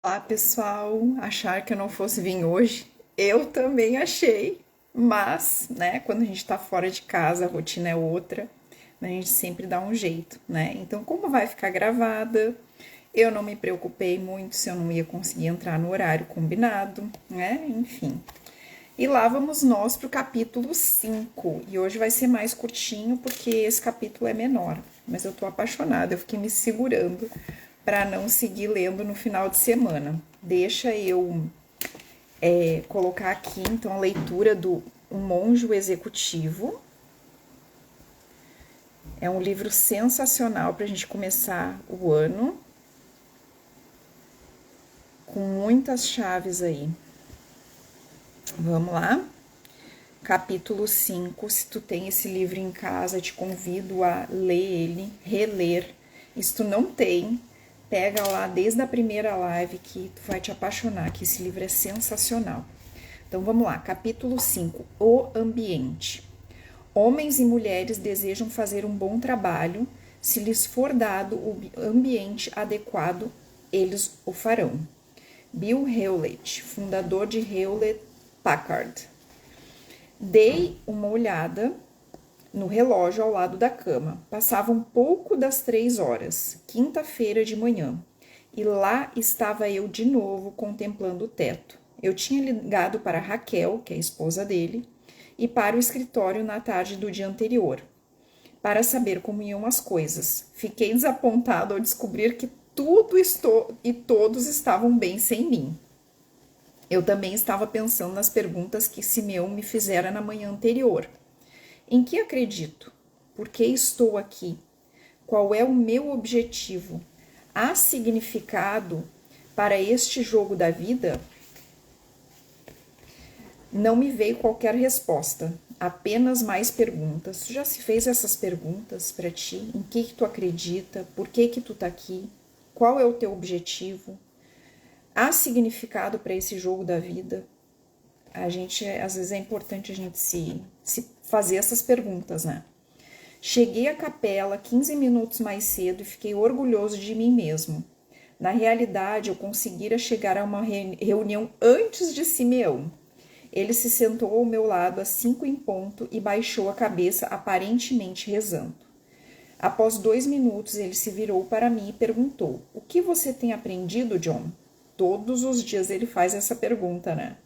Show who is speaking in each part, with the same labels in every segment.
Speaker 1: Olá, pessoal. Achar que eu não fosse vir hoje? Eu também achei. Mas, né, quando a gente tá fora de casa, a rotina é outra, né, a gente sempre dá um jeito, né? Então, como vai ficar gravada, eu não me preocupei muito se eu não ia conseguir entrar no horário combinado, né? Enfim. E lá vamos nós pro capítulo 5. E hoje vai ser mais curtinho porque esse capítulo é menor. Mas eu tô apaixonada, eu fiquei me segurando para não seguir lendo no final de semana. Deixa eu colocar aqui então a leitura do Um Monge Executivo. É um livro sensacional para a gente começar o ano, com muitas chaves aí. Vamos lá? Capítulo 5. Se tu tem esse livro em casa, te convido a ler ele, reler. E se tu não tem, pega lá desde a primeira live que tu vai te apaixonar, que esse livro é sensacional. Então vamos lá, capítulo 5, o ambiente. Homens e mulheres desejam fazer um bom trabalho, se lhes for dado o ambiente adequado, eles o farão. Bill Hewlett, fundador de Hewlett Packard. Dei uma olhada no relógio ao lado da cama. Passava um pouco das 3 horas, quinta-feira de manhã, e lá estava eu de novo contemplando o teto. Eu tinha ligado para Raquel, que é a esposa dele, e para o escritório na tarde do dia anterior, para saber como iam as coisas. Fiquei desapontado ao descobrir que tudo e todos estavam bem sem mim. Eu também estava pensando nas perguntas que Simeão me fizera na manhã anterior. Em que acredito? Por que estou aqui? Qual é o meu objetivo? Há significado para este jogo da vida? Não me veio qualquer resposta, apenas mais perguntas. Tu já se fez essas perguntas para ti? Em que tu acredita? Por que tu tá aqui? Qual é o teu objetivo? Há significado para esse jogo da vida? Às vezes é importante a gente se fazer essas perguntas, né? Cheguei à capela 15 minutos mais cedo e fiquei orgulhoso de mim mesmo. Na realidade, eu conseguira chegar a uma reunião antes de Simeão. Ele se sentou ao meu lado às 5 em ponto e baixou a cabeça, aparentemente rezando. Após 2 minutos, ele se virou para mim e perguntou: O que você tem aprendido, John? Todos os dias ele faz essa pergunta, né?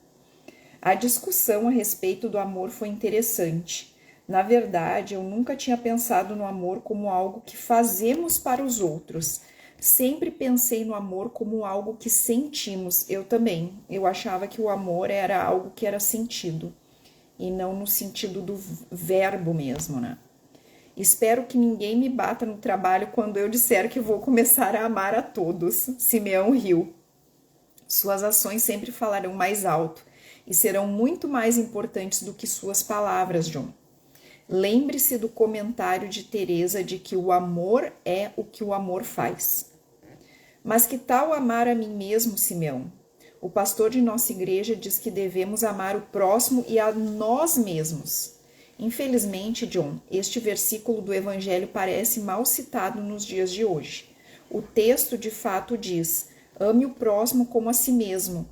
Speaker 1: A discussão a respeito do amor foi interessante. Na verdade, eu nunca tinha pensado no amor como algo que fazemos para os outros. Sempre pensei no amor como algo que sentimos. Eu também. Eu achava que o amor era algo que era sentido e não no sentido do verbo mesmo, né? Espero que ninguém me bata no trabalho quando eu disser que vou começar a amar a todos. Simeão riu. Suas ações sempre falarão mais alto e serão muito mais importantes do que suas palavras, John. Lembre-se do comentário de Teresa de que o amor é o que o amor faz. Mas que tal amar a mim mesmo, Simeão? O pastor de nossa igreja diz que devemos amar o próximo e a nós mesmos. Infelizmente, John, este versículo do Evangelho parece mal citado nos dias de hoje. O texto de fato diz: ame o próximo como a si mesmo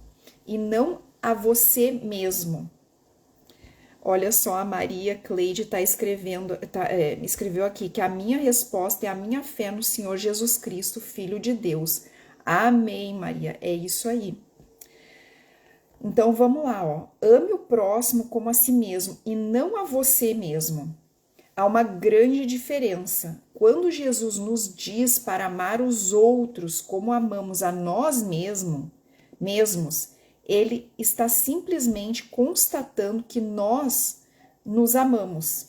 Speaker 1: e não a você mesmo. Olha só, a Maria Cleide escreveu aqui que a minha resposta é a minha fé no Senhor Jesus Cristo, Filho de Deus. Amém, Maria. É isso aí. Então vamos lá, ó. Ame o próximo como a si mesmo e não a você mesmo. Há uma grande diferença. Quando Jesus nos diz para amar os outros como amamos a nós mesmos, ele está simplesmente constatando que nós nos amamos.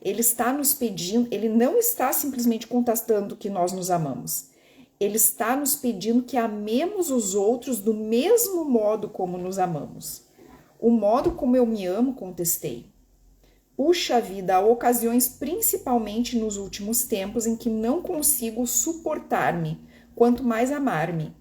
Speaker 1: Ele está nos pedindo, ele não está simplesmente constatando que nós nos amamos. Ele está nos pedindo que amemos os outros do mesmo modo como nos amamos. O modo como eu me amo, contestei. Puxa vida, há ocasiões, principalmente nos últimos tempos, em que não consigo suportar-me, quanto mais amar-me.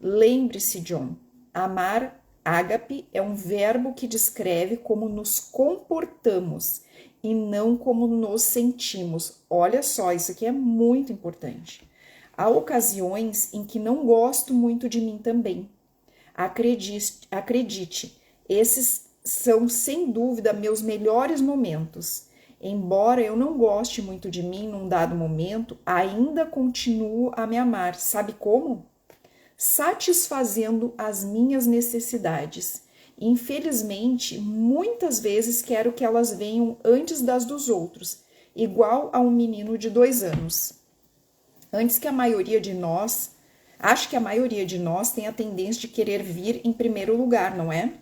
Speaker 1: Lembre-se, John, amar, ágape, é um verbo que descreve como nos comportamos e não como nos sentimos. Olha só, isso aqui é muito importante. Há ocasiões em que não gosto muito de mim também. Acredite, esses são sem dúvida meus melhores momentos. Embora eu não goste muito de mim num dado momento, ainda continuo a me amar. Sabe como? Satisfazendo as minhas necessidades. Infelizmente, muitas vezes quero que elas venham antes das dos outros, igual a um menino de 2 anos. Acho que a maioria de nós tem a tendência de querer vir em primeiro lugar, não é?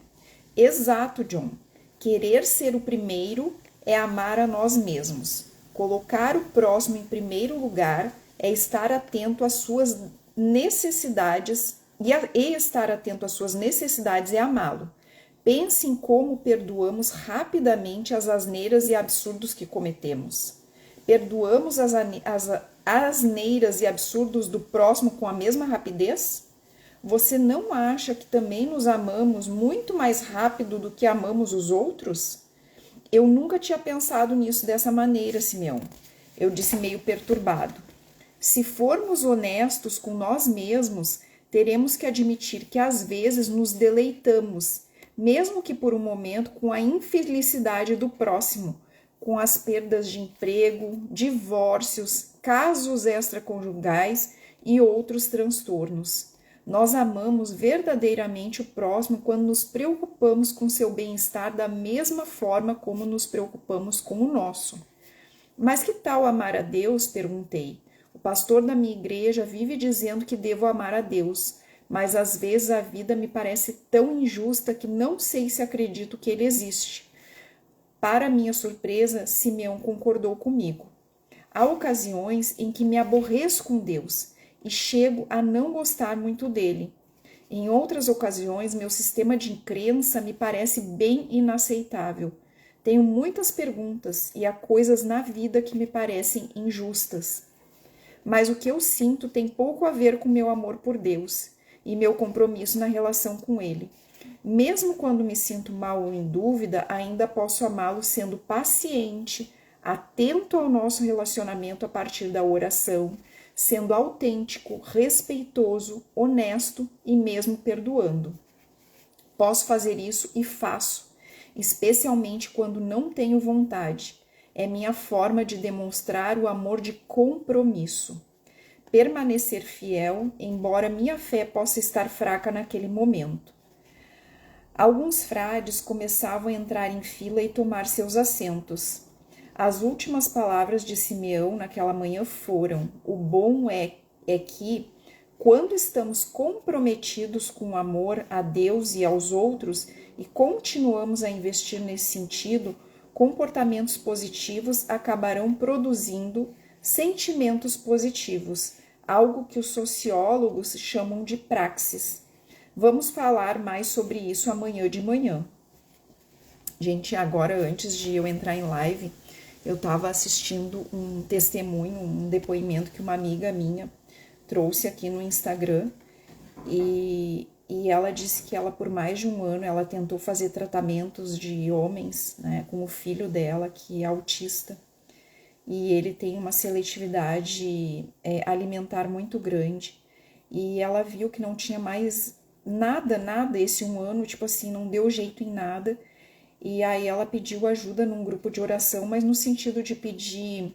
Speaker 1: Exato, John. Querer ser o primeiro é amar a nós mesmos. Colocar o próximo em primeiro lugar é estar atento às suas necessidades e estar atento às suas necessidades é amá-lo. Pense em como perdoamos rapidamente as asneiras e absurdos que cometemos. Perdoamos as asneiras e absurdos do próximo com a mesma rapidez? Você não acha que também nos amamos muito mais rápido do que amamos os outros? Eu nunca tinha pensado nisso dessa maneira, Simeão. Eu disse meio perturbado. Se formos honestos com nós mesmos, teremos que admitir que às vezes nos deleitamos, mesmo que por um momento, com a infelicidade do próximo, com as perdas de emprego, divórcios, casos extraconjugais e outros transtornos. Nós amamos verdadeiramente o próximo quando nos preocupamos com seu bem-estar da mesma forma como nos preocupamos com o nosso. Mas que tal amar a Deus? Perguntei. O pastor da minha igreja vive dizendo que devo amar a Deus, mas às vezes a vida me parece tão injusta que não sei se acredito que ele existe. Para minha surpresa, Simeão concordou comigo. Há ocasiões em que me aborreço com Deus e chego a não gostar muito dele. Em outras ocasiões, meu sistema de crença me parece bem inaceitável. Tenho muitas perguntas e há coisas na vida que me parecem injustas. Mas o que eu sinto tem pouco a ver com meu amor por Deus e meu compromisso na relação com Ele. Mesmo quando me sinto mal ou em dúvida, ainda posso amá-lo sendo paciente, atento ao nosso relacionamento a partir da oração, sendo autêntico, respeitoso, honesto e mesmo perdoando. Posso fazer isso e faço, especialmente quando não tenho vontade. É minha forma de demonstrar o amor de compromisso. Permanecer fiel, embora minha fé possa estar fraca naquele momento. Alguns frades começavam a entrar em fila e tomar seus assentos. As últimas palavras de Simeão naquela manhã foram: o bom é que, quando estamos comprometidos com o amor a Deus e aos outros e continuamos a investir nesse sentido, comportamentos positivos acabarão produzindo sentimentos positivos, algo que os sociólogos chamam de praxis. Vamos falar mais sobre isso amanhã de manhã. Gente, agora antes de eu entrar em live, eu estava assistindo um testemunho, um depoimento que uma amiga minha trouxe aqui no Instagram e ela disse que ela por mais de um ano ela tentou fazer tratamentos de homens, né, com o filho dela que é autista e ele tem uma seletividade alimentar muito grande e ela viu que não tinha mais nada esse um ano, tipo assim, não deu jeito em nada. E aí ela pediu ajuda num grupo de oração, mas no sentido de pedir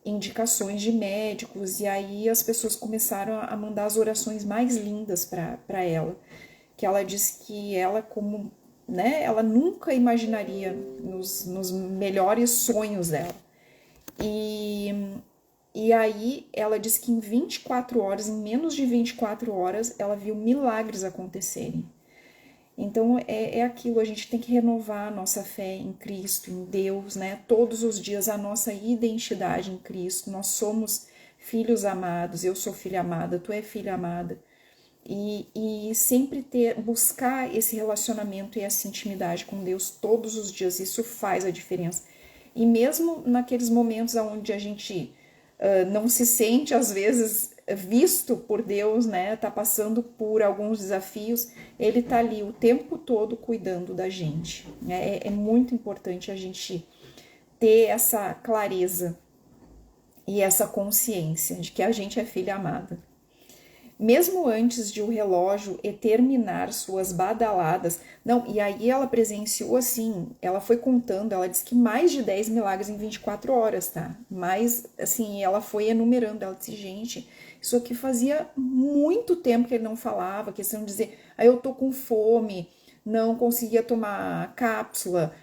Speaker 1: indicações de médicos, e aí as pessoas começaram a mandar as orações mais lindas para ela, que ela disse que ela, como, né, ela nunca imaginaria nos melhores sonhos dela. E aí ela disse que em 24 horas, em menos de 24 horas, ela viu milagres acontecerem. Então é aquilo, a gente tem que renovar a nossa fé em Cristo, em Deus, né? Todos os dias a nossa identidade em Cristo. Nós somos filhos amados, eu sou filha amada, tu é filha amada. E sempre buscar esse relacionamento e essa intimidade com Deus todos os dias, isso faz a diferença. E mesmo naqueles momentos onde a gente não se sente, às vezes, visto por Deus, né? Tá passando por alguns desafios, ele tá ali o tempo todo cuidando da gente. É muito importante a gente ter essa clareza e essa consciência de que a gente é filha amada. Mesmo antes de o relógio terminar suas badaladas, não, e aí ela presenciou assim, ela foi contando, ela disse que mais de 10 milagres em 24 horas, tá? Mas, assim, ela foi enumerando, ela disse, gente, isso aqui fazia muito tempo que ele não falava, questão de dizer, aí eu tô com fome, não conseguia tomar cápsula,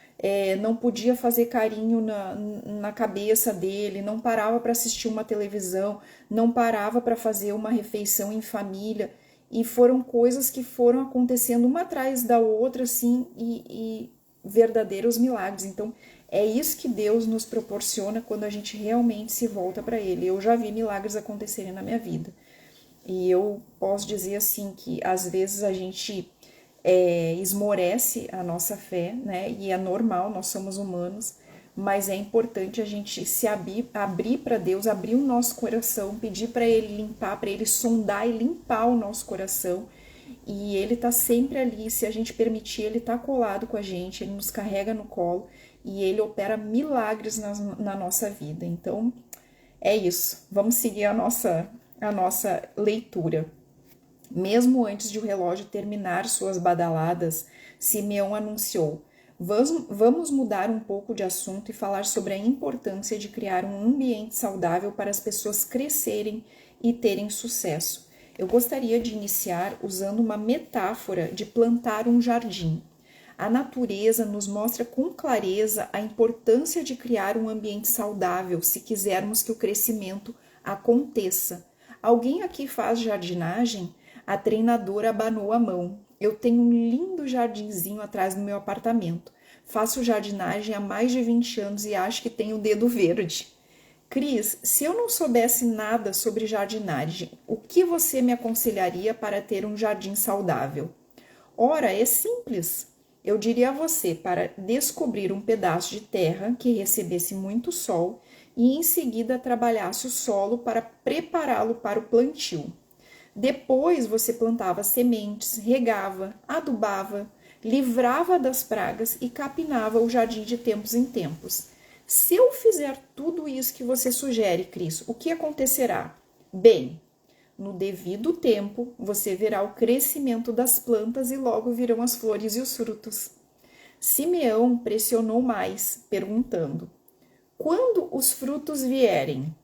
Speaker 1: não podia fazer carinho na cabeça dele, não parava para assistir uma televisão, não parava para fazer uma refeição em família. E foram coisas que foram acontecendo uma atrás da outra, assim, e verdadeiros milagres. Então, é isso que Deus nos proporciona quando a gente realmente se volta para Ele. Eu já vi milagres acontecerem na minha vida. E eu posso dizer assim que às vezes a gente esmorece a nossa fé, né? E é normal, nós somos humanos, mas é importante a gente se abrir para Deus, abrir o nosso coração, pedir para Ele limpar, para Ele sondar e limpar o nosso coração. E Ele tá sempre ali, se a gente permitir, Ele tá colado com a gente, Ele nos carrega no colo e Ele opera milagres na nossa vida. Então, é isso. Vamos seguir a nossa leitura. Mesmo antes de o relógio terminar suas badaladas, Simeão anunciou: Vamos mudar um pouco de assunto e falar sobre a importância de criar um ambiente saudável para as pessoas crescerem e terem sucesso. Eu gostaria de iniciar usando uma metáfora de plantar um jardim. A natureza nos mostra com clareza a importância de criar um ambiente saudável se quisermos que o crescimento aconteça. Alguém aqui faz jardinagem? A treinadora abanou a mão. Eu tenho um lindo jardinzinho atrás do meu apartamento. Faço jardinagem há mais de 20 anos e acho que tenho o dedo verde. Cris, se eu não soubesse nada sobre jardinagem, o que você me aconselharia para ter um jardim saudável? Ora, é simples. Eu diria a você para descobrir um pedaço de terra que recebesse muito sol e em seguida trabalhasse o solo para prepará-lo para o plantio. Depois você plantava sementes, regava, adubava, livrava das pragas e capinava o jardim de tempos em tempos. Se eu fizer tudo isso que você sugere, Cris, o que acontecerá? Bem, no devido tempo, você verá o crescimento das plantas e logo virão as flores e os frutos. Simeão pressionou mais, perguntando: quando os frutos vierem?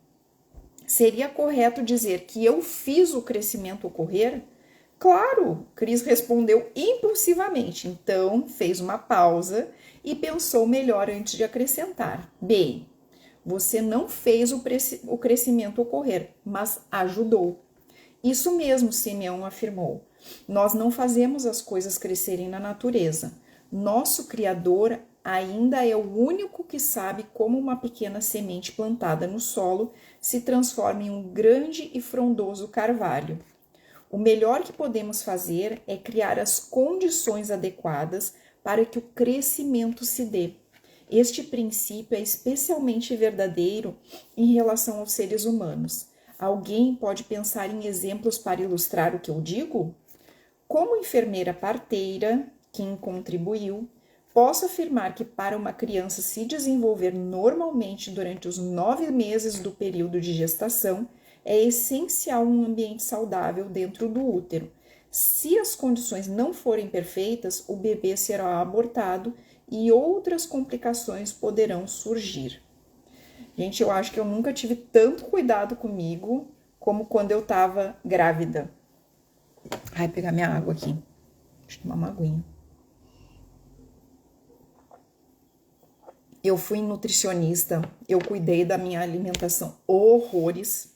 Speaker 1: Seria correto dizer que eu fiz o crescimento ocorrer? Claro, Cris respondeu impulsivamente, então fez uma pausa e pensou melhor antes de acrescentar. Bem, você não fez o crescimento ocorrer, mas ajudou. Isso mesmo, Simeão afirmou. Nós não fazemos as coisas crescerem na natureza. Nosso Criador ainda é o único que sabe como uma pequena semente plantada no solo se transforma em um grande e frondoso carvalho. O melhor que podemos fazer é criar as condições adequadas para que o crescimento se dê. Este princípio é especialmente verdadeiro em relação aos seres humanos. Alguém pode pensar em exemplos para ilustrar o que eu digo? Como enfermeira parteira, quem contribuiu, posso afirmar que para uma criança se desenvolver normalmente durante os 9 meses do período de gestação, é essencial um ambiente saudável dentro do útero. Se as condições não forem perfeitas, o bebê será abortado e outras complicações poderão surgir. Gente, eu acho que eu nunca tive tanto cuidado comigo como quando eu estava grávida. Ai, pegar minha água aqui. Deixa eu tomar uma aguinha. Eu fui nutricionista, eu cuidei da minha alimentação horrores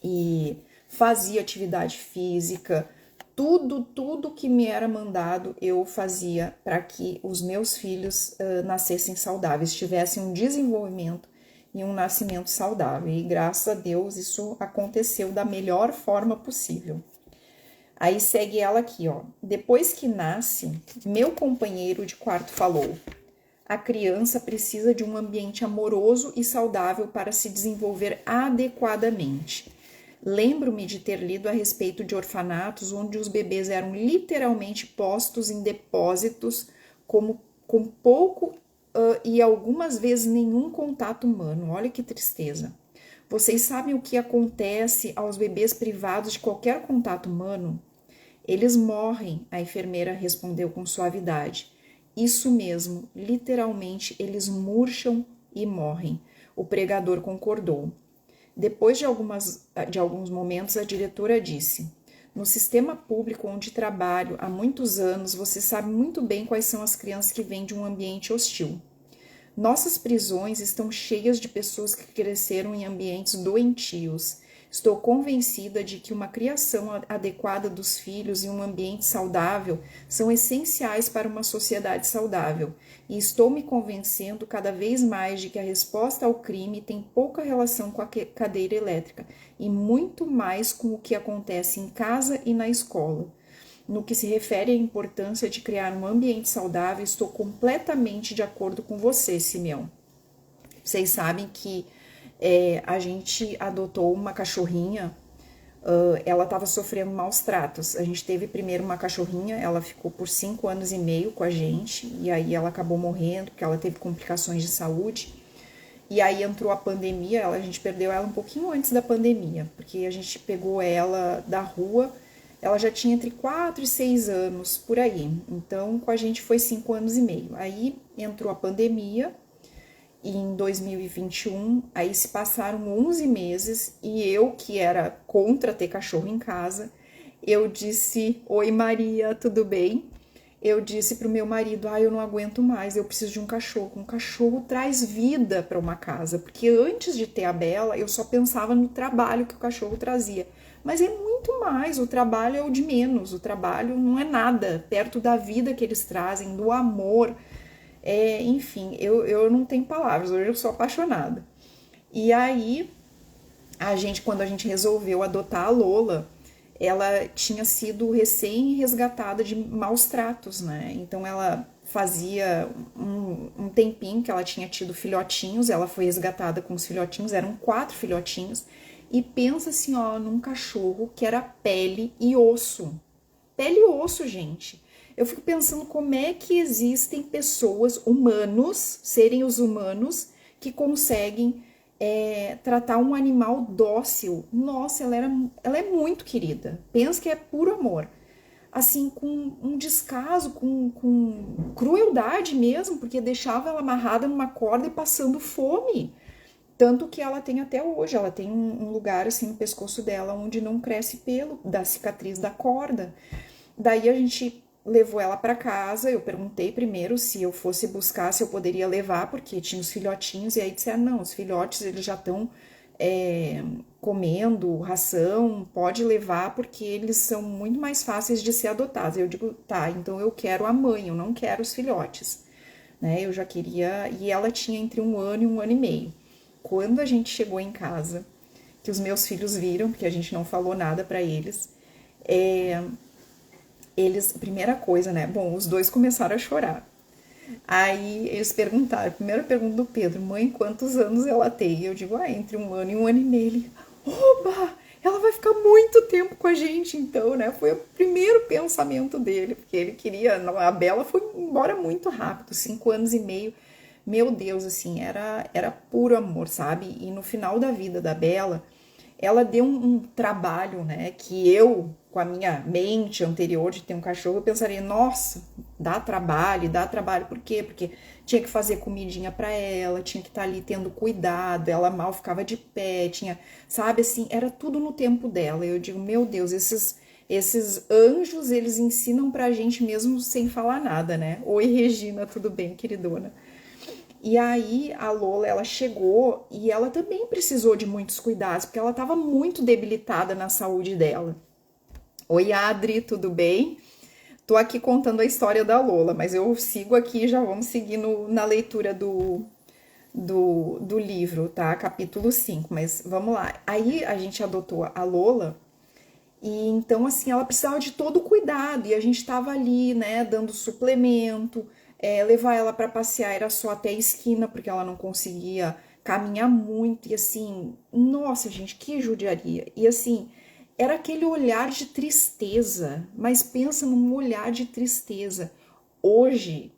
Speaker 1: e fazia atividade física, tudo que me era mandado eu fazia para que os meus filhos nascessem saudáveis, tivessem um desenvolvimento e um nascimento saudável. E graças a Deus isso aconteceu da melhor forma possível. Aí segue ela aqui, ó. Depois que nasce, meu companheiro de quarto falou: a criança precisa de um ambiente amoroso e saudável para se desenvolver adequadamente. Lembro-me de ter lido a respeito de orfanatos onde os bebês eram literalmente postos em depósitos com pouco e algumas vezes nenhum contato humano. Olha que tristeza. Vocês sabem o que acontece aos bebês privados de qualquer contato humano? Eles morrem, a enfermeira respondeu com suavidade. Isso mesmo, literalmente, eles murcham e morrem. O pregador concordou. Depois de alguns momentos, a diretora disse: no sistema público onde trabalho há muitos anos, você sabe muito bem quais são as crianças que vêm de um ambiente hostil. Nossas prisões estão cheias de pessoas que cresceram em ambientes doentios. Estou convencida de que uma criação adequada dos filhos e um ambiente saudável são essenciais para uma sociedade saudável. E estou me convencendo cada vez mais de que a resposta ao crime tem pouca relação com a cadeira elétrica e muito mais com o que acontece em casa e na escola. No que se refere à importância de criar um ambiente saudável, estou completamente de acordo com você, Simeão. Vocês sabem que a gente adotou uma cachorrinha, ela estava sofrendo maus tratos. A gente teve primeiro uma cachorrinha, ela ficou por 5 anos e meio com a gente, e aí ela acabou morrendo, porque ela teve complicações de saúde. E aí entrou a pandemia, a gente perdeu ela um pouquinho antes da pandemia, porque a gente pegou ela da rua. Ela já tinha entre 4 e 6 anos, por aí. Então, com a gente foi 5 anos e meio. Aí entrou a pandemia, e em 2021, aí se passaram 11 meses, e eu, que era contra ter cachorro em casa, eu disse: oi Maria, tudo bem? Eu disse pro meu marido: eu não aguento mais, eu preciso de um cachorro. Um cachorro traz vida para uma casa, porque antes de ter a Bela, eu só pensava no trabalho que o cachorro trazia. Mas é muito mais, o trabalho é o de menos, o trabalho não é nada perto da vida que eles trazem, do amor. Enfim, eu não tenho palavras, hoje eu sou apaixonada. E aí, quando a gente resolveu adotar a Lola, ela tinha sido recém-resgatada de maus tratos, né? Então ela fazia um tempinho que ela tinha tido filhotinhos, ela foi resgatada com os filhotinhos, eram 4 filhotinhos, e pensa assim, num cachorro que era pele e osso. Pele e osso, gente. Eu fico pensando como é que existem pessoas, humanos, serem os humanos, que conseguem tratar um animal dócil. Nossa, ela é muito querida. Pensa que é puro amor. Assim, com um descaso, com crueldade mesmo, porque deixava ela amarrada numa corda e passando fome. Tanto que ela tem até hoje, ela tem um lugar assim no pescoço dela onde não cresce pelo da cicatriz da corda. Daí a gente levou ela para casa, eu perguntei primeiro se eu fosse buscar, se eu poderia levar, porque tinha os filhotinhos, e aí disseram, não, os filhotes eles já estão comendo ração, pode levar, porque eles são muito mais fáceis de ser adotados. Eu digo, tá, então eu quero a mãe, eu não quero os filhotes. Né? Eu já queria, e ela tinha entre 1 ano e 1 ano e meio. Quando a gente chegou em casa, que os meus filhos viram, porque a gente não falou nada para eles, primeira coisa, né? Bom, os dois começaram a chorar. Aí eles perguntaram, primeira pergunta do Pedro, mãe, quantos anos ela tem? Eu digo, entre 1 ano e 1 ano e meio. Ele, oba, ela vai ficar muito tempo com a gente, então, né? Foi o primeiro pensamento dele, porque ele queria, a Bela foi embora muito rápido, 5 anos e meio. Meu Deus, assim, era puro amor, sabe? E no final da vida da Bela, ela deu um trabalho, né? Que eu, com a minha mente anterior de ter um cachorro, eu pensaria, nossa, dá trabalho. Por quê? Porque tinha que fazer comidinha para ela, tinha que estar ali tendo cuidado, ela mal ficava de pé, tinha, sabe, assim, era tudo no tempo dela. Eu digo, meu Deus, esses anjos, eles ensinam pra gente mesmo sem falar nada, né? Oi, Regina, tudo bem, queridona? E aí a Lola, ela chegou e ela também precisou de muitos cuidados, porque ela estava muito debilitada na saúde dela. Oi, Adri, tudo bem? Tô aqui contando a história da Lola, mas eu sigo aqui, já vamos seguir na leitura do livro, tá? Capítulo 5, mas vamos lá. Aí a gente adotou a Lola, e então, assim, ela precisava de todo o cuidado, e a gente tava ali, né, dando suplemento, levar ela para passear era só até a esquina, porque ela não conseguia caminhar muito, e assim, nossa, gente, que judiaria. E assim, era aquele olhar de tristeza, mas pensa num olhar de tristeza. Hoje,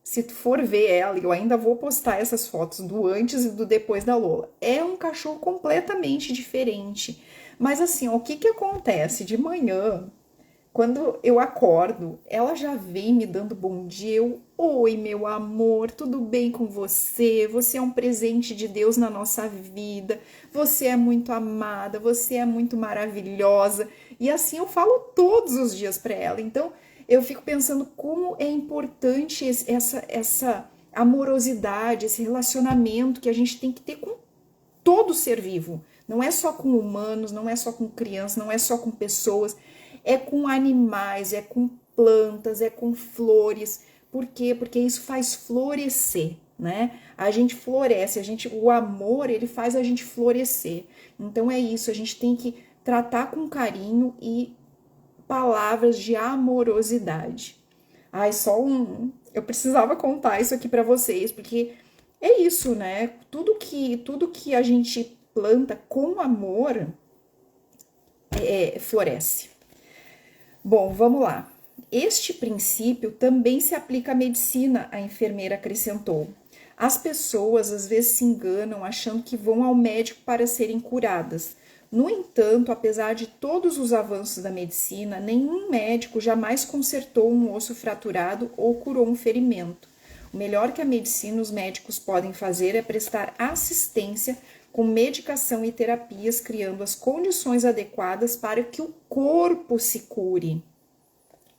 Speaker 1: Se tu for ver ela, eu ainda vou postar essas fotos do antes e do depois da Lola. É um cachorro completamente diferente. Mas assim, ó, o que que acontece? De manhã, quando eu acordo, ela já vem me dando bom dia. Oi, meu amor, tudo bem com você? Você é um presente de Deus na nossa vida. Você é muito amada, você é muito maravilhosa. E assim eu falo todos os dias para ela. Então, eu fico pensando como é importante essa amorosidade, esse relacionamento que a gente tem que ter com todo ser vivo. Não é só com humanos, não é só com crianças, não é só com pessoas, é com animais, é com plantas, é com flores. Por quê? Porque isso faz florescer, né? A gente floresce, o amor, ele faz a gente florescer. Então é isso, a gente tem que tratar com carinho e palavras de amorosidade. Ai, eu precisava contar isso aqui para vocês, porque é isso, né? Tudo que a gente planta com amor floresce. Bom, vamos lá. Este princípio também se aplica à medicina, a enfermeira acrescentou. As pessoas às vezes se enganam achando que vão ao médico para serem curadas. No entanto, apesar de todos os avanços da medicina, nenhum médico jamais consertou um osso fraturado ou curou um ferimento. O melhor que a medicina e os médicos podem fazer é prestar assistência com medicação e terapias, criando as condições adequadas para que o corpo se cure.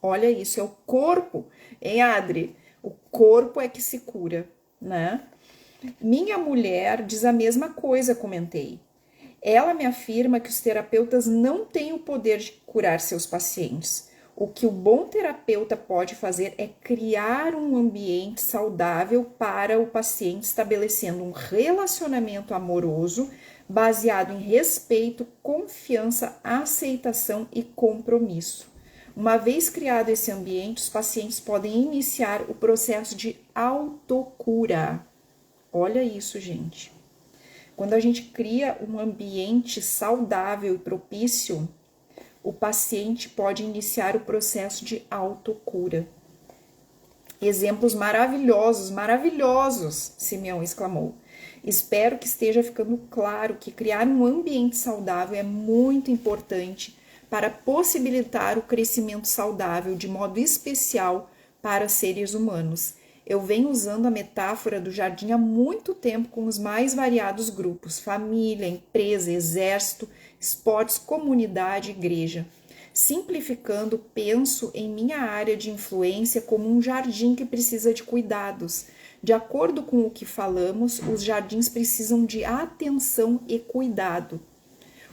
Speaker 1: Olha isso, é o corpo, hein, Adri? O corpo é que se cura, né? Minha mulher diz a mesma coisa, comentei. Ela me afirma que os terapeutas não têm o poder de curar seus pacientes. O que o bom terapeuta pode fazer é criar um ambiente saudável para o paciente, estabelecendo um relacionamento amoroso baseado em respeito, confiança, aceitação e compromisso. Uma vez criado esse ambiente, os pacientes podem iniciar o processo de autocura. Olha isso, gente. Quando a gente cria um ambiente saudável e propício, o paciente pode iniciar o processo de autocura. Exemplos maravilhosos, maravilhosos, Simeão exclamou. Espero que esteja ficando claro que criar um ambiente saudável é muito importante para possibilitar o crescimento saudável, de modo especial para seres humanos. Eu venho usando a metáfora do jardim há muito tempo com os mais variados grupos: família, empresa, exército, esportes, comunidade, igreja. Simplificando, penso em minha área de influência como um jardim que precisa de cuidados. De acordo com o que falamos, os jardins precisam de atenção e cuidado,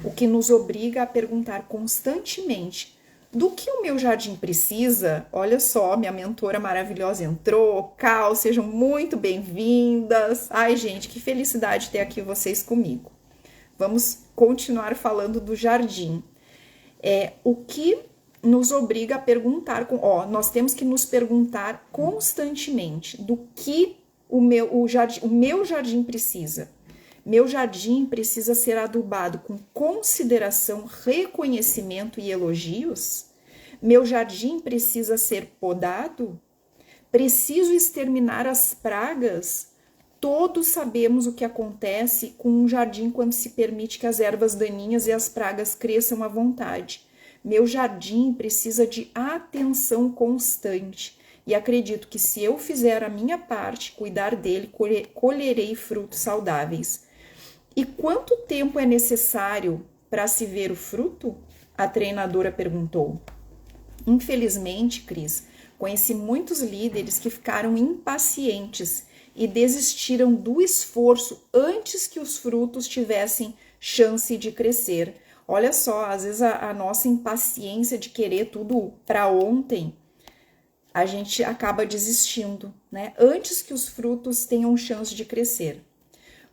Speaker 1: o que nos obriga a perguntar constantemente: do que o meu jardim precisa? Olha só, minha mentora maravilhosa entrou. Cal, sejam muito bem-vindas. Ai, gente, que felicidade ter aqui vocês comigo. Vamos continuar falando do jardim. O que nos obriga a perguntar, nós temos que nos perguntar constantemente do que o meu jardim precisa. Meu jardim precisa ser adubado com consideração, reconhecimento e elogios? Meu jardim precisa ser podado? Preciso exterminar as pragas? Todos sabemos o que acontece com um jardim quando se permite que as ervas daninhas e as pragas cresçam à vontade. Meu jardim precisa de atenção constante. E acredito que se eu fizer a minha parte, cuidar dele, colherei frutos saudáveis. E quanto tempo é necessário para se ver o fruto? A treinadora perguntou. Infelizmente, Cris, conheci muitos líderes que ficaram impacientes e desistiram do esforço antes que os frutos tivessem chance de crescer. Olha só, às vezes a nossa impaciência de querer tudo para ontem, a gente acaba desistindo, né? Antes que os frutos tenham chance de crescer.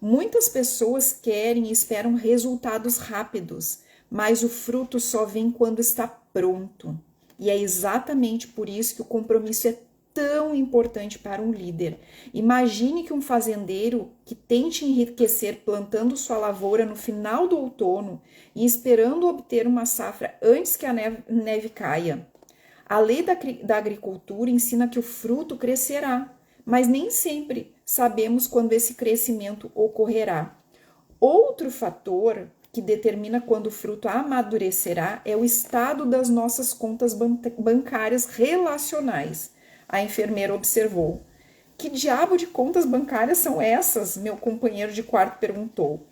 Speaker 1: Muitas pessoas querem e esperam resultados rápidos, mas o fruto só vem quando está pronto. E é exatamente por isso que o compromisso é tão importante para um líder. Imagine que um fazendeiro que tente enriquecer plantando sua lavoura no final do outono e esperando obter uma safra antes que a neve caia. A lei da agricultura ensina que o fruto crescerá, mas nem sempre sabemos quando esse crescimento ocorrerá. Outro fator que determina quando o fruto amadurecerá é o estado das nossas contas bancárias relacionais. A enfermeira observou. Que diabo de contas bancárias são essas? Meu companheiro de quarto perguntou.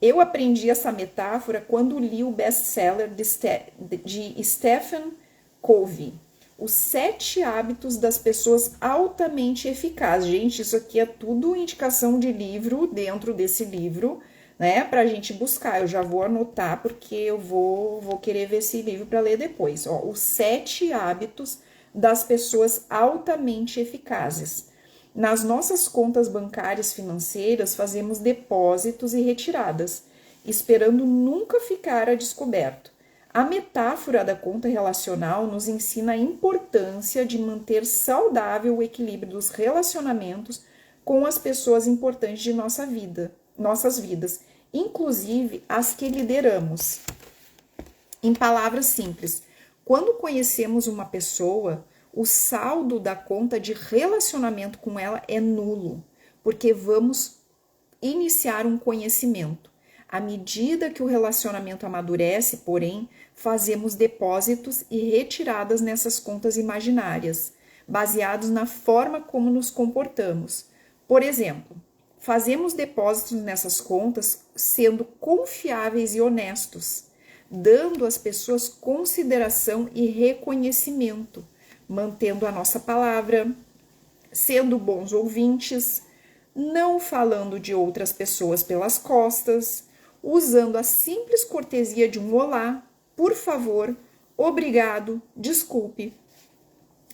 Speaker 1: Eu aprendi essa metáfora quando li o best-seller de Stephen Covey, Os 7 Hábitos das Pessoas Altamente Eficazes. Gente, isso aqui é tudo indicação de livro dentro desse livro, né, para a gente buscar. Eu já vou anotar porque eu vou querer ver esse livro para ler depois. Ó, Os 7 Hábitos das Pessoas Altamente Eficazes. Nas nossas contas bancárias financeiras, fazemos depósitos e retiradas, esperando nunca ficar a descoberto. A metáfora da conta relacional nos ensina a importância de manter saudável o equilíbrio dos relacionamentos com as pessoas importantes de nossas vidas, inclusive as que lideramos. Em palavras simples, quando conhecemos uma pessoa, o saldo da conta de relacionamento com ela é nulo, porque vamos iniciar um conhecimento. À medida que o relacionamento amadurece, porém, fazemos depósitos e retiradas nessas contas imaginárias, baseados na forma como nos comportamos. Por exemplo, fazemos depósitos nessas contas sendo confiáveis e honestos, dando às pessoas consideração e reconhecimento, mantendo a nossa palavra, sendo bons ouvintes, não falando de outras pessoas pelas costas, usando a simples cortesia de um olá, por favor, obrigado, desculpe.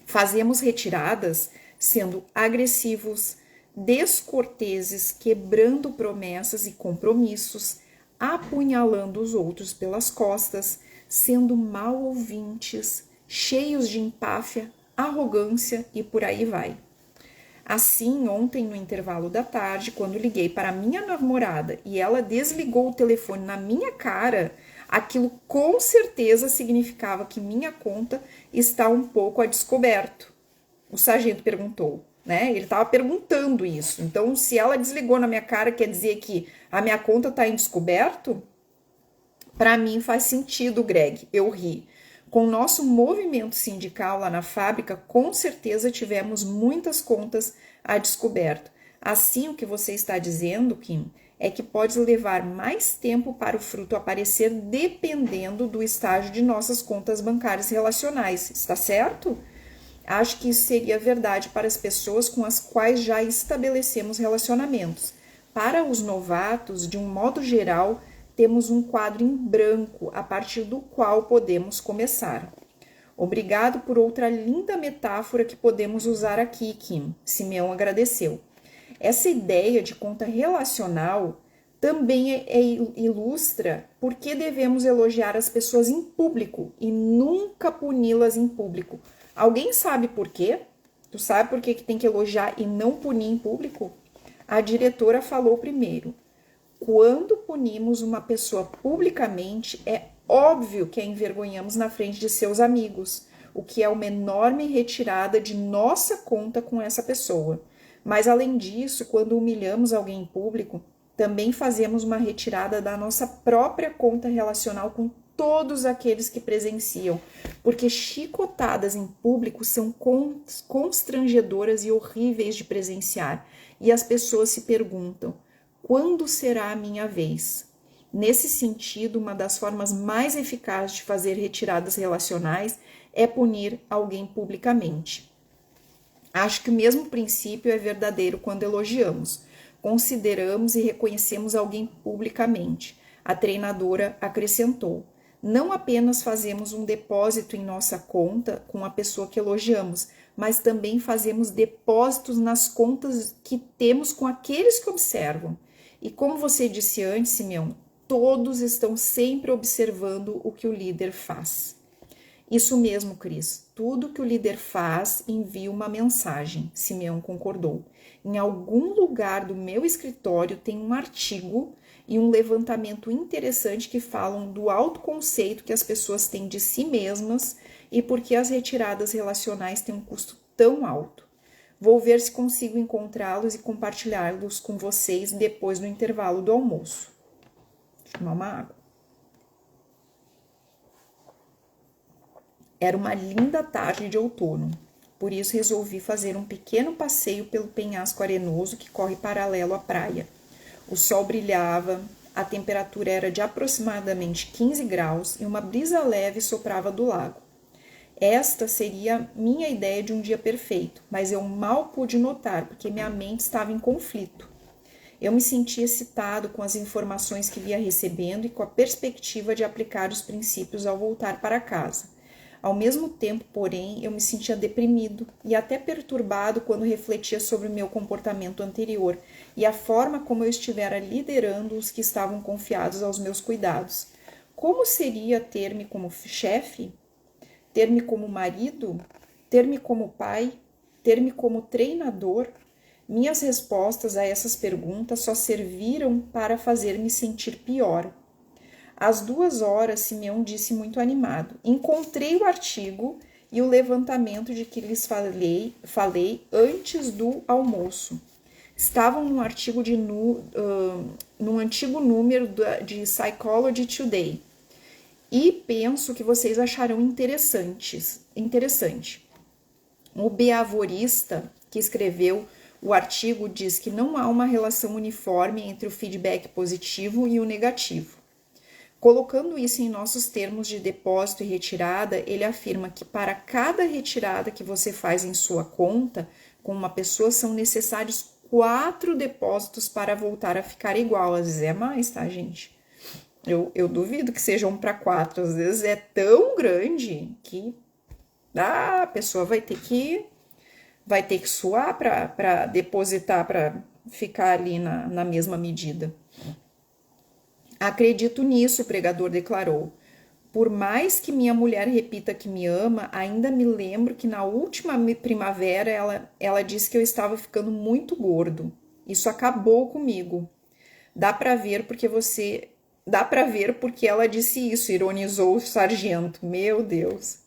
Speaker 1: Fazemos retiradas sendo agressivos, descorteses, quebrando promessas e compromissos, apunhalando os outros pelas costas, sendo mal ouvintes, cheios de empáfia, arrogância e por aí vai. Assim, ontem no intervalo da tarde, quando liguei para minha namorada e ela desligou o telefone na minha cara, aquilo com certeza significava que minha conta está um pouco a descoberto. O sargento perguntou, né? Ele estava perguntando isso. Então, se ela desligou na minha cara, quer dizer que a minha conta está em descoberto? Para mim faz sentido, Greg. Eu ri. Com o nosso movimento sindical lá na fábrica, com certeza tivemos muitas contas a descoberto. Assim, o que você está dizendo, Kim, é que pode levar mais tempo para o fruto aparecer dependendo do estágio de nossas contas bancárias relacionais. Está certo? Acho que isso seria verdade para as pessoas com as quais já estabelecemos relacionamentos. Para os novatos, de um modo geral, temos um quadro em branco a partir do qual podemos começar. Obrigado por outra linda metáfora que podemos usar aqui, Kim. Simeão agradeceu. Essa ideia de conta relacional também ilustra por que devemos elogiar as pessoas em público e nunca puni-las em público. Alguém sabe por quê? Tu sabe por que tem que elogiar e não punir em público? A diretora falou primeiro. Quando punimos uma pessoa publicamente, é óbvio que a envergonhamos na frente de seus amigos, o que é uma enorme retirada de nossa conta com essa pessoa. Mas, além disso, quando humilhamos alguém em público, também fazemos uma retirada da nossa própria conta relacional com todos aqueles que presenciam, porque chicotadas em público são constrangedoras e horríveis de presenciar, e as pessoas se perguntam: quando será a minha vez? Nesse sentido, uma das formas mais eficazes de fazer retiradas relacionais é punir alguém publicamente. Acho que o mesmo princípio é verdadeiro quando elogiamos, consideramos e reconhecemos alguém publicamente. A treinadora acrescentou: não apenas fazemos um depósito em nossa conta com a pessoa que elogiamos, mas também fazemos depósitos nas contas que temos com aqueles que observam. E como você disse antes, Simeão, todos estão sempre observando o que o líder faz. Isso mesmo, Cris. Tudo que o líder faz envia uma mensagem. Simeão concordou. Em algum lugar do meu escritório tem um artigo e um levantamento interessante que falam do autoconceito que as pessoas têm de si mesmas e por que as retiradas relacionais têm um custo tão alto. Vou ver se consigo encontrá-los e compartilhá-los com vocês depois do intervalo do almoço. Deixa eu tomar uma água. Era uma linda tarde de outono, por isso resolvi fazer um pequeno passeio pelo penhasco arenoso que corre paralelo à praia. O sol brilhava, a temperatura era de aproximadamente 15 graus e uma brisa leve soprava do lago. Esta seria minha ideia de um dia perfeito, mas eu mal pude notar porque minha mente estava em conflito. Eu me sentia excitado com as informações que via recebendo e com a perspectiva de aplicar os princípios ao voltar para casa. Ao mesmo tempo, porém, eu me sentia deprimido e até perturbado quando refletia sobre o meu comportamento anterior e a forma como eu estivera liderando os que estavam confiados aos meus cuidados. Como seria ter-me como chefe? Ter-me como marido? Ter-me como pai? Ter-me como treinador? Minhas respostas a essas perguntas só serviram para fazer-me sentir pior. Às 2h, Simeão disse muito animado: encontrei o artigo e o levantamento de que lhes falei antes do almoço. Estavam num artigo num antigo número de Psychology Today. E penso que vocês acharão interessante. O beavorista que escreveu o artigo diz que não há uma relação uniforme entre o feedback positivo e o negativo. Colocando isso em nossos termos de depósito e retirada, ele afirma que para cada retirada que você faz em sua conta com uma pessoa são necessários 4 depósitos para voltar a ficar igual. Às vezes é mais, tá, gente? Eu duvido que seja 1 para 4. Às vezes é tão grande que a pessoa vai ter que suar para depositar, para ficar ali na mesma medida. Acredito nisso, o pregador declarou. Por mais que minha mulher repita que me ama, ainda me lembro que na última primavera ela disse que eu estava ficando muito gordo. Isso acabou comigo. Dá para ver porque ela disse isso, ironizou o sargento. Meu Deus.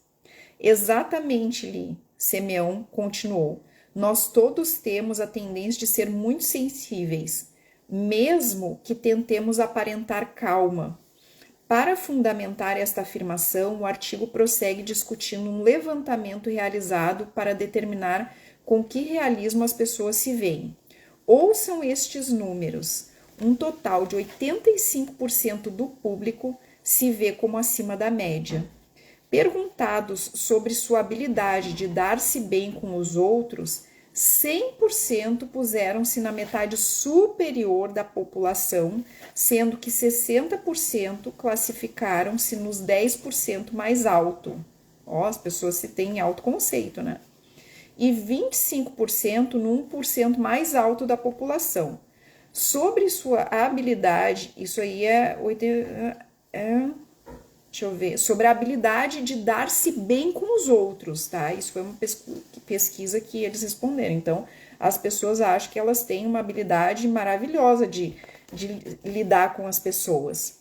Speaker 1: Exatamente, Lee, Simeão continuou. Nós todos temos a tendência de ser muito sensíveis, mesmo que tentemos aparentar calma. Para fundamentar esta afirmação, o artigo prossegue discutindo um levantamento realizado para determinar com que realismo as pessoas se veem. Ouçam estes números. Um total de 85% do público se vê como acima da média. Perguntados sobre sua habilidade de dar-se bem com os outros, 100% puseram-se na metade superior da população, sendo que 60% classificaram-se nos 10% mais alto. As pessoas se têm autoconceito, né? E 25% no 1% mais alto da população. Sobre sua habilidade, isso aí deixa eu ver, sobre a habilidade de dar-se bem com os outros, tá? Isso foi uma pesquisa que eles responderam. Então, as pessoas acham que elas têm uma habilidade maravilhosa de lidar com as pessoas.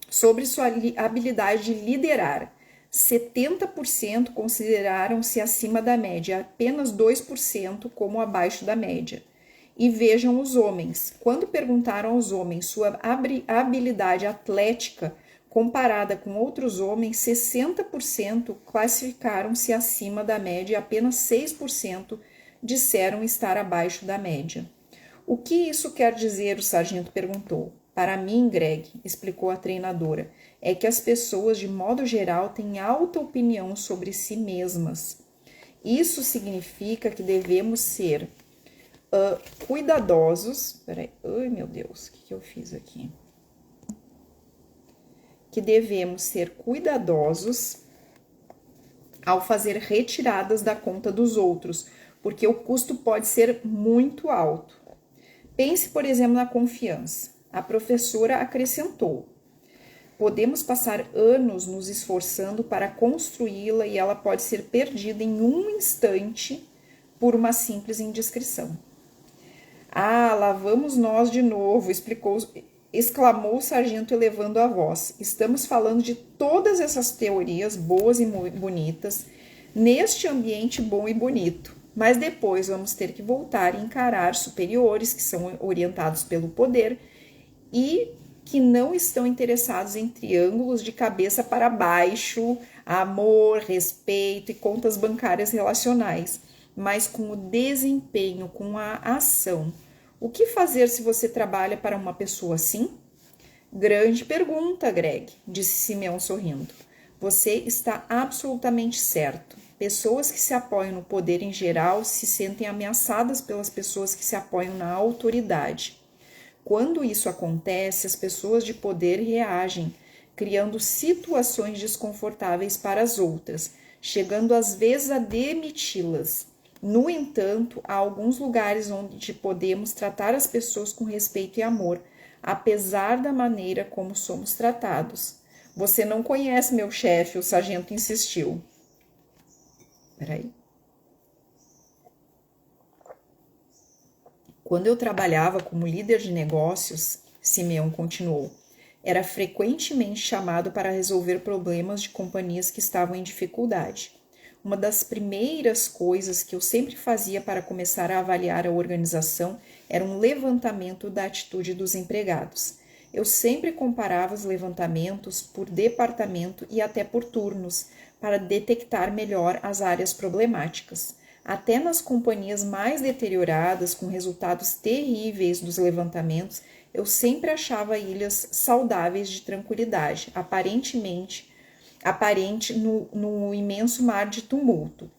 Speaker 1: Sobre sua habilidade de liderar, 70% consideraram-se acima da média, apenas 2% como abaixo da média. E vejam os homens. Quando perguntaram aos homens sua habilidade atlética, comparada com outros homens, 60% classificaram-se acima da média e apenas 6% disseram estar abaixo da média. O que isso quer dizer? O sargento perguntou. Para mim, Greg, explicou a treinadora, é que as pessoas, de modo geral, têm alta opinião sobre si mesmas. Isso significa que devemos ser cuidadosos. Peraí, ai meu Deus, o que eu fiz aqui? Que devemos ser cuidadosos ao fazer retiradas da conta dos outros, porque o custo pode ser muito alto. Pense, por exemplo, na confiança. A professora acrescentou: podemos passar anos nos esforçando para construí-la e ela pode ser perdida em um instante por uma simples indiscrição. Lá vamos nós de novo, exclamou o sargento elevando a voz. Estamos falando de todas essas teorias boas e bonitas neste ambiente bom e bonito. Mas depois vamos ter que voltar e encarar superiores que são orientados pelo poder e que não estão interessados em triângulos de cabeça para baixo, amor, respeito e contas bancárias relacionais, mas com o desempenho, com a ação. O que fazer se você trabalha para uma pessoa assim? Grande pergunta, Greg, disse Simeão sorrindo. Você está absolutamente certo. Pessoas que se apoiam no poder em geral se sentem ameaçadas pelas pessoas que se apoiam na autoridade. Quando isso acontece, as pessoas de poder reagem, criando situações desconfortáveis para as outras, chegando às vezes a demiti-las. No entanto, há alguns lugares onde podemos tratar as pessoas com respeito e amor, apesar da maneira como somos tratados. Você não conhece meu chefe, o sargento insistiu. Peraí. Quando eu trabalhava como líder de negócios, Simeão continuou, era frequentemente chamado para resolver problemas de companhias que estavam em dificuldade. Uma das primeiras coisas que eu sempre fazia para começar a avaliar a organização era um levantamento da atitude dos empregados. Eu sempre comparava os levantamentos por departamento e até por turnos, para detectar melhor as áreas problemáticas. Até nas companhias mais deterioradas, com resultados terríveis dos levantamentos, eu sempre achava ilhas saudáveis de tranquilidade, aparente no imenso mar de tumulto.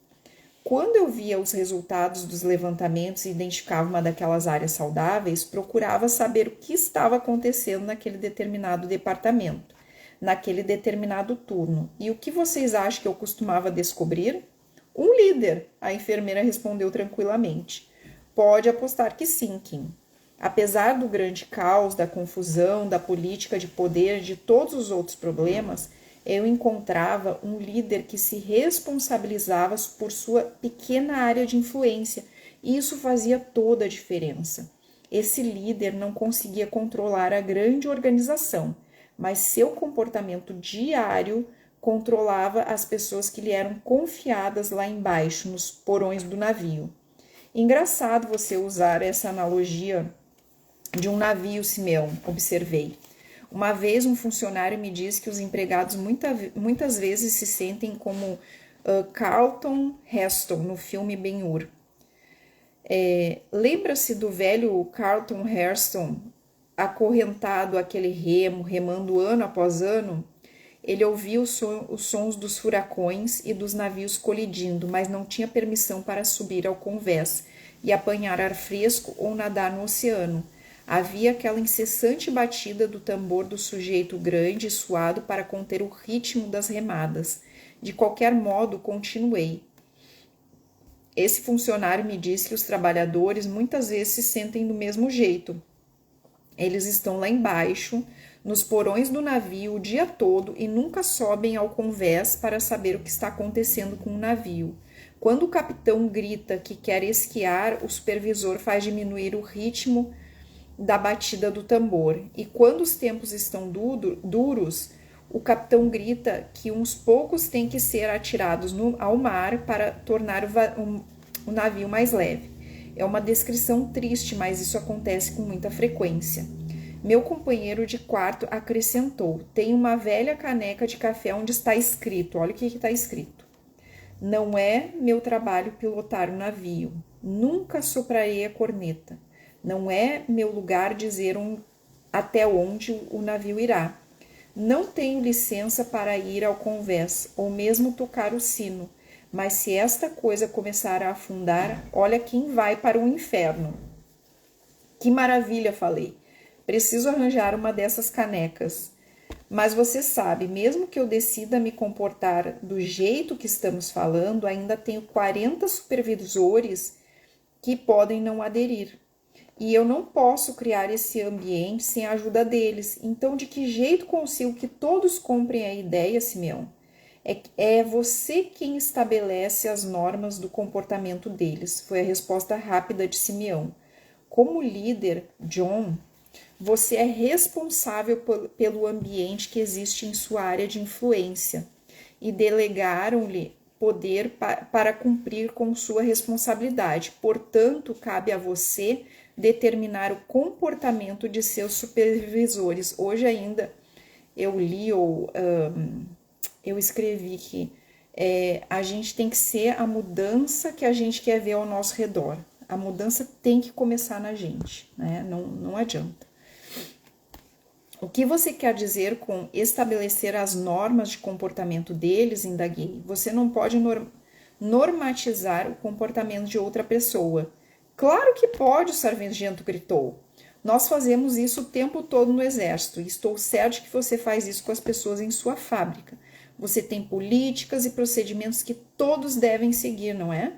Speaker 1: Quando eu via os resultados dos levantamentos e identificava uma daquelas áreas saudáveis, procurava saber o que estava acontecendo naquele determinado departamento, naquele determinado turno. E o que vocês acham que eu costumava descobrir? Um líder, a enfermeira respondeu tranquilamente. Pode apostar que sim, Kim. Apesar do grande caos, da confusão, da política de poder, de todos os outros problemas, eu encontrava um líder que se responsabilizava por sua pequena área de influência, e isso fazia toda a diferença. Esse líder não conseguia controlar a grande organização, mas seu comportamento diário controlava as pessoas que lhe eram confiadas lá embaixo, nos porões do navio. Engraçado você usar essa analogia de um navio, Simeão, observei. Uma vez um funcionário me disse que os empregados muitas vezes se sentem como Charlton Heston no filme Ben-Hur. Lembra-se do velho Charlton Heston acorrentado àquele remo, remando ano após ano? Ele ouvia os sons dos furacões e dos navios colidindo, mas não tinha permissão para subir ao convés e apanhar ar fresco ou nadar no oceano. Havia aquela incessante batida do tambor do sujeito grande e suado para conter o ritmo das remadas. De qualquer modo, continuei. Esse funcionário me disse que os trabalhadores muitas vezes se sentem do mesmo jeito. Eles estão lá embaixo, nos porões do navio o dia todo e nunca sobem ao convés para saber o que está acontecendo com o navio. Quando o capitão grita que quer esquiar, o supervisor faz diminuir o ritmo da batida do tambor. E quando os tempos estão duros, o capitão grita que uns poucos têm que ser atirados ao mar para tornar o navio mais leve. É uma descrição triste, mas isso acontece com muita frequência. Meu companheiro de quarto acrescentou: tem uma velha caneca de café onde está escrito, olha o que está escrito. Não é meu trabalho pilotar o navio. Nunca soprarei a corneta. Não é meu lugar dizer até onde o navio irá. Não tenho licença para ir ao convés, ou mesmo tocar o sino. Mas se esta coisa começar a afundar, olha quem vai para o inferno. Que maravilha, falei. Preciso arranjar uma dessas canecas. Mas você sabe, mesmo que eu decida me comportar do jeito que estamos falando, ainda tenho 40 supervisores que podem não aderir. E eu não posso criar esse ambiente sem a ajuda deles. Então, de que jeito consigo que todos comprem a ideia, Simeão? É você quem estabelece as normas do comportamento deles, foi a resposta rápida de Simeão. Como líder, John, você é responsável pelo ambiente que existe em sua área de influência e delegaram-lhe poder para cumprir com sua responsabilidade. Portanto, cabe a você determinar o comportamento de seus supervisores. Hoje ainda eu li ou eu escrevi que a gente tem que ser a mudança que a gente quer ver ao nosso redor. A mudança tem que começar na gente, né? Não adianta. O que você quer dizer com estabelecer as normas de comportamento deles? Indaguei. Você não pode normatizar o comportamento de outra pessoa. Claro que pode, o sargento gritou. Nós fazemos isso o tempo todo no exército e estou certo que você faz isso com as pessoas em sua fábrica. Você tem políticas e procedimentos que todos devem seguir, não é?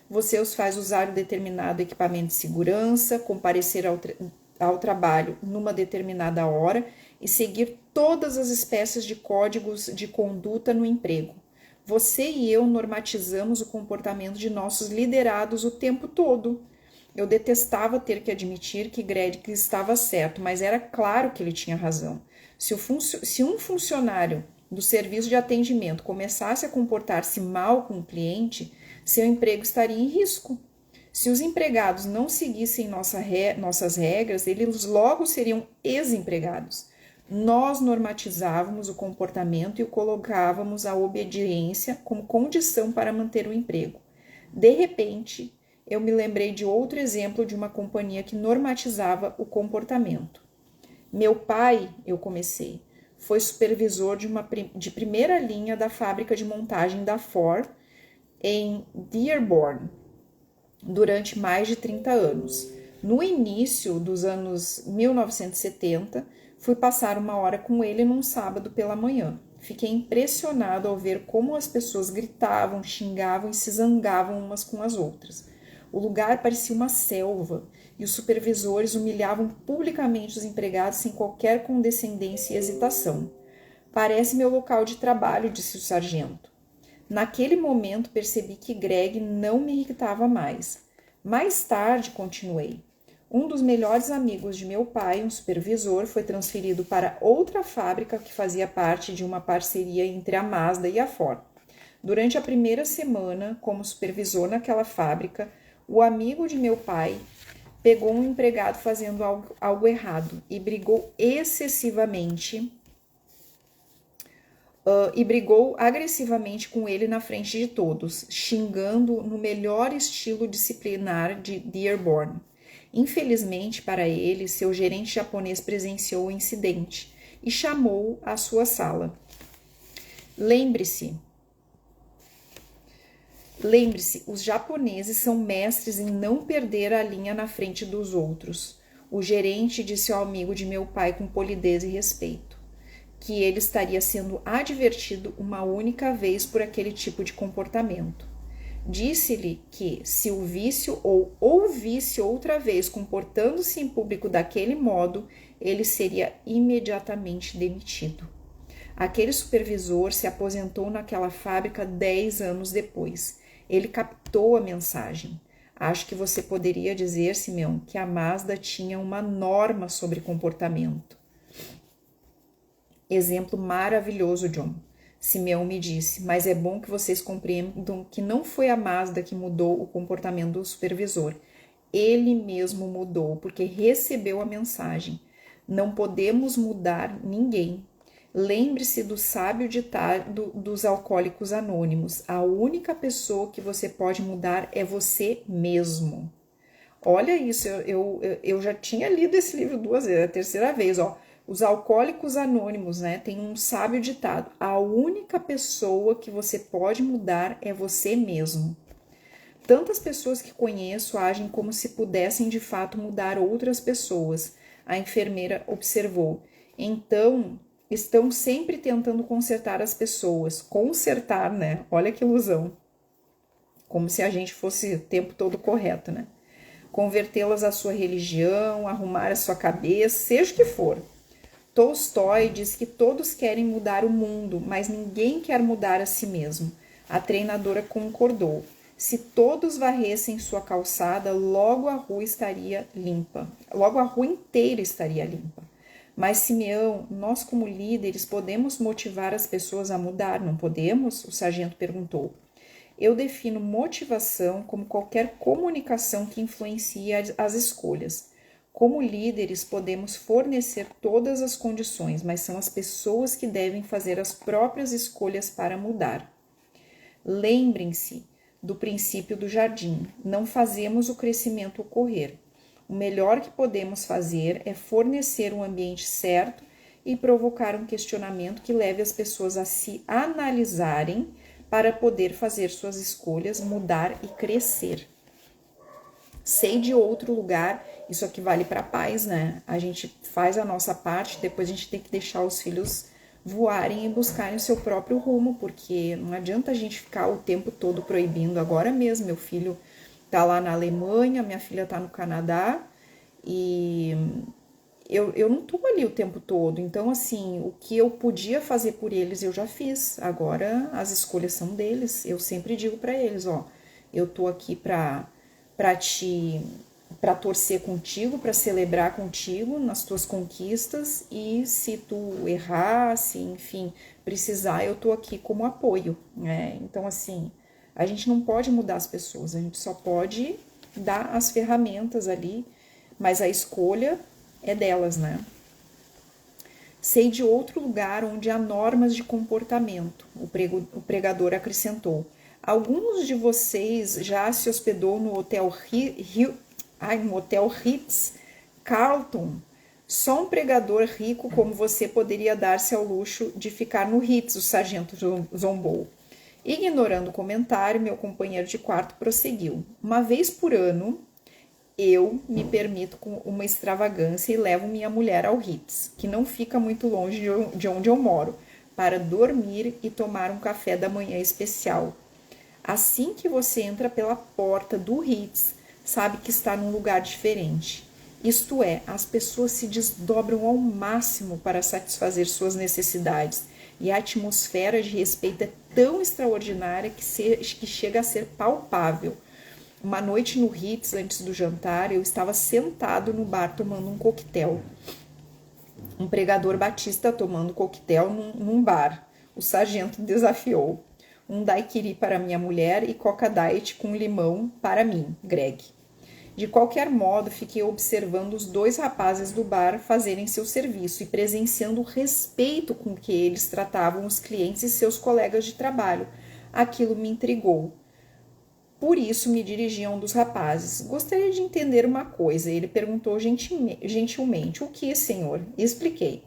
Speaker 1: Você os faz usar um determinado equipamento de segurança, comparecer ao trabalho numa determinada hora e seguir todas as espécies de códigos de conduta no emprego. Você e eu normatizamos o comportamento de nossos liderados o tempo todo. Eu detestava ter que admitir que Greg estava certo, mas era claro que ele tinha razão. Se um funcionário do serviço de atendimento começasse a comportar-se mal com o cliente, seu emprego estaria em risco. Se os empregados não seguissem nossas regras, eles logo seriam ex-empregados. Nós normatizávamos o comportamento e o colocávamos a obediência como condição para manter o emprego. De repente, eu me lembrei de outro exemplo de uma companhia que normatizava o comportamento. Meu pai, eu comecei, foi supervisor de primeira linha da fábrica de montagem da Ford em Dearborn durante mais de 30 anos. No início dos anos 1970, fui passar uma hora com ele num sábado pela manhã. Fiquei impressionado ao ver como as pessoas gritavam, xingavam e se zangavam umas com as outras. O lugar parecia uma selva e os supervisores humilhavam publicamente os empregados sem qualquer condescendência e hesitação. Parece meu local de trabalho, disse o sargento. Naquele momento percebi que Greg não me irritava mais. Mais tarde, continuei. Um dos melhores amigos de meu pai, um supervisor, foi transferido para outra fábrica que fazia parte de uma parceria entre a Mazda e a Ford. Durante a primeira semana, como supervisor naquela fábrica, o amigo de meu pai pegou um empregado fazendo algo errado e brigou agressivamente com ele na frente de todos, xingando no melhor estilo disciplinar de Dearborn. Infelizmente para ele, seu gerente japonês presenciou o incidente e chamou-o à sua sala. Lembre-se, os japoneses são mestres em não perder a linha na frente dos outros. O gerente disse ao amigo de meu pai com polidez e respeito que ele estaria sendo advertido uma única vez por aquele tipo de comportamento. Disse-lhe que, se o visse ou ouvisse outra vez comportando-se em público daquele modo, ele seria imediatamente demitido. Aquele supervisor se aposentou naquela fábrica 10 anos depois. Ele captou a mensagem. Acho que você poderia dizer, Simeão, que a Mazda tinha uma norma sobre comportamento. Exemplo maravilhoso, John. Simeão me disse, mas é bom que vocês compreendam que não foi a Mazda que mudou o comportamento do supervisor. Ele mesmo mudou, porque recebeu a mensagem. Não podemos mudar ninguém. Lembre-se do sábio ditado dos alcoólicos anônimos. A única pessoa que você pode mudar é você mesmo. Olha isso, eu já tinha lido esse livro 2 vezes, é a terceira vez, ó. Os alcoólicos anônimos, né, tem um sábio ditado. A única pessoa que você pode mudar é você mesmo. Tantas pessoas que conheço agem como se pudessem de fato mudar outras pessoas. A enfermeira observou. Então, estão sempre tentando consertar as pessoas. Consertar, né? Olha que ilusão. Como se a gente fosse o tempo todo correto, né? Convertê-las à sua religião, arrumar a sua cabeça, seja o que for. Tolstói diz que todos querem mudar o mundo, mas ninguém quer mudar a si mesmo. A treinadora concordou. Se todos varressem sua calçada, logo a rua estaria limpa. Logo a rua inteira estaria limpa. Mas, Simeão, nós como líderes podemos motivar as pessoas a mudar, não podemos? O sargento perguntou. Eu defino motivação como qualquer comunicação que influencie as escolhas. Como líderes, podemos fornecer todas as condições, mas são as pessoas que devem fazer as próprias escolhas para mudar. Lembrem-se do princípio do jardim: não fazemos o crescimento ocorrer. O melhor que podemos fazer é fornecer um ambiente certo e provocar um questionamento que leve as pessoas a se analisarem para poder fazer suas escolhas, mudar e crescer. Sei de outro lugar, isso aqui vale para pais, né? A gente faz a nossa parte, depois a gente tem que deixar os filhos voarem e buscarem o seu próprio rumo, porque não adianta a gente ficar o tempo todo proibindo. Agora mesmo, meu filho tá lá na Alemanha, minha filha tá no Canadá, e eu não tô ali o tempo todo. Então, assim, o que eu podia fazer por eles, eu já fiz. Agora, as escolhas são deles. Eu sempre digo para eles, ó, eu tô aqui para torcer contigo, para celebrar contigo nas tuas conquistas, e se tu errar, se enfim, precisar, eu tô aqui como apoio, né? Então, assim, a gente não pode mudar as pessoas, a gente só pode dar as ferramentas ali, mas a escolha é delas, né? Sei de outro lugar onde há normas de comportamento, o pregador acrescentou. Alguns de vocês já se hospedou no Hotel Ritz Carlton. Só um pregador rico como você poderia dar-se ao luxo de ficar no Ritz, o sargento zombou. Ignorando o comentário, meu companheiro de quarto prosseguiu. Uma vez por ano, eu me permito com uma extravagância e levo minha mulher ao Ritz, que não fica muito longe de onde eu moro, para dormir e tomar um café da manhã especial. Assim que você entra pela porta do Ritz, sabe que está num lugar diferente. Isto é, as pessoas se desdobram ao máximo para satisfazer suas necessidades, e a atmosfera de respeito é tão extraordinária que chega a ser palpável. Uma noite no Ritz, antes do jantar, eu estava sentado no bar tomando um coquetel. Um pregador batista tomando coquetel num bar. O sargento desafiou. Um daiquiri para minha mulher e coca diet com limão para mim, Greg. De qualquer modo, fiquei observando os dois rapazes do bar fazerem seu serviço e presenciando o respeito com que eles tratavam os clientes e seus colegas de trabalho. Aquilo me intrigou. Por isso me dirigi a um dos rapazes. Gostaria de entender uma coisa. Ele perguntou gentilmente. O que, senhor? E expliquei.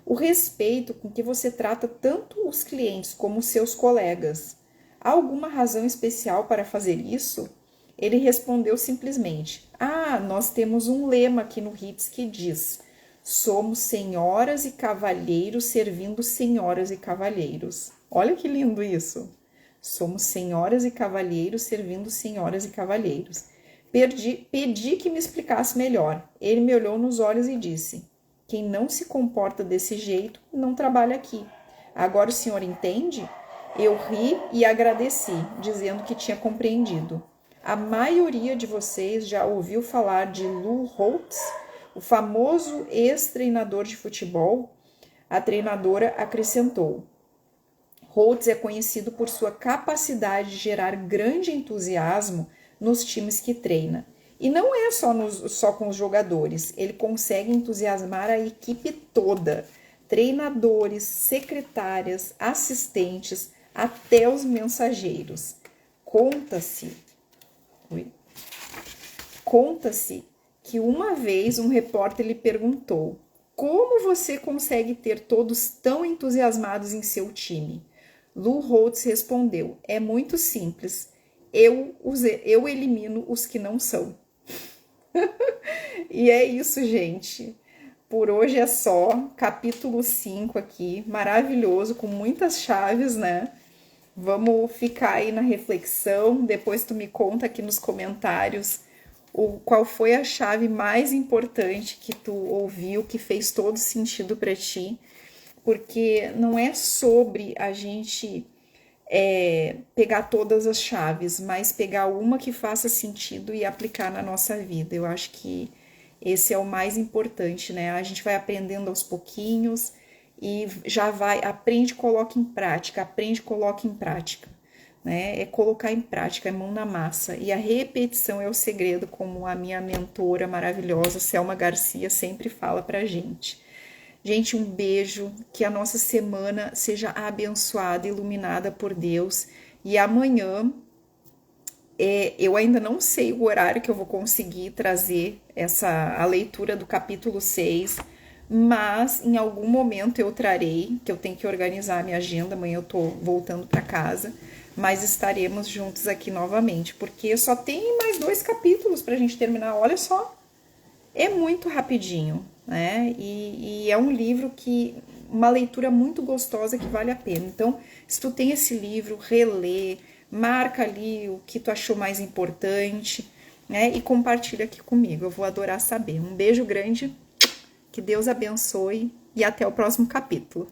Speaker 1: O respeito com que você trata tanto os clientes como os seus colegas. Há alguma razão especial para fazer isso? Ele respondeu simplesmente. Nós temos um lema aqui no Ritz que diz: somos senhoras e cavalheiros servindo senhoras e cavalheiros. Olha que lindo isso! Somos senhoras e cavalheiros servindo senhoras e cavalheiros. Pedi que me explicasse melhor. Ele me olhou nos olhos e disse: quem não se comporta desse jeito não trabalha aqui. Agora o senhor entende? Eu ri e agradeci, dizendo que tinha compreendido. A maioria de vocês já ouviu falar de Lou Holtz, o famoso ex-treinador de futebol? A treinadora acrescentou. Holtz é conhecido por sua capacidade de gerar grande entusiasmo nos times que treina. E não é só com os jogadores, ele consegue entusiasmar a equipe toda, treinadores, secretárias, assistentes, até os mensageiros. Conta-se que uma vez um repórter lhe perguntou: como você consegue ter todos tão entusiasmados em seu time? Lou Holtz respondeu: é muito simples, eu elimino os que não são. E é isso, gente. Por hoje é só. Capítulo 5 aqui, maravilhoso, com muitas chaves, né? Vamos ficar aí na reflexão. Depois tu me conta aqui nos comentários qual foi a chave mais importante que tu ouviu, que fez todo sentido para ti. Porque não é sobre a gente pegar todas as chaves, mas pegar uma que faça sentido e aplicar na nossa vida. Eu acho que esse é o mais importante, né? A gente vai aprendendo aos pouquinhos e aprende e coloca em prática, né? É colocar em prática, é mão na massa. E a repetição é o segredo, como a minha mentora maravilhosa, Selma Garcia, sempre fala pra gente. Gente, um beijo, que a nossa semana seja abençoada, iluminada por Deus. E amanhã, eu ainda não sei o horário que eu vou conseguir trazer a leitura do capítulo 6, mas em algum momento eu trarei, que eu tenho que organizar a minha agenda, amanhã eu tô voltando para casa, mas estaremos juntos aqui novamente, porque só tem mais 2 capítulos pra gente terminar, olha só, é muito rapidinho, né? E é um livro uma leitura muito gostosa que vale a pena. Então, se tu tem esse livro, relê, marca ali o que tu achou mais importante, né? E compartilha aqui comigo, eu vou adorar saber. Um beijo grande, que Deus abençoe e até o próximo capítulo.